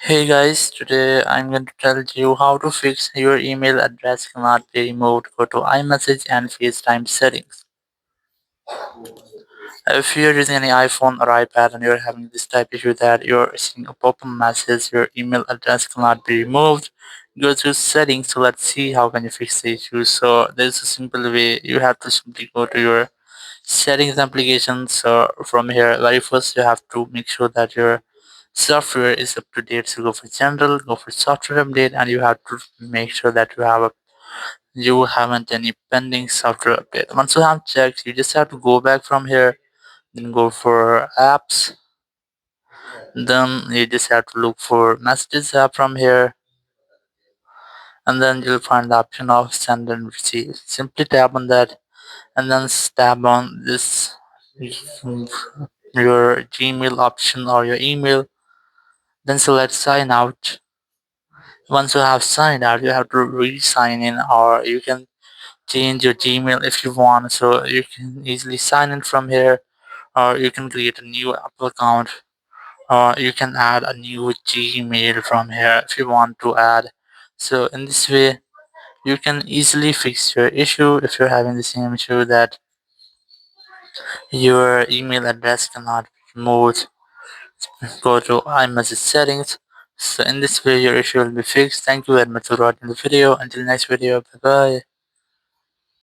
Hey guys, today I'm going to tell you how to fix your email address cannot be removed. Go to iMessage and FaceTime settings. If you're using any iPhone or iPad and you're having this type issue that you're seeing a pop-up message, your email address cannot be removed, go to settings. So let's see how can you fix the issue. So there's a simple way. You have to simply go to your settings application. So from here, very first you have to make sure that your software is up to date. So go for general, go for software update, and you have to make sure that you haven't any pending software update. Once you have checked, you just have to go back from here, then go for apps, then you just have to look for messages app from here, and then you'll find the option of send and receive. Simply tap on that, and then tap on this your Gmail option or your email, then select sign out. Once you have signed out, you have to re-sign in, or you can change your Gmail if you want. So you can easily sign in from here, or you can create a new Apple account, or you can add a new Gmail from here if you want to add. So in this way, you can easily fix your issue if you're having the same issue that your email address cannot be removed. Go to iMessage settings. So in this way, your issue will be fixed. Thank you very much for watching the video. Until next video, bye bye.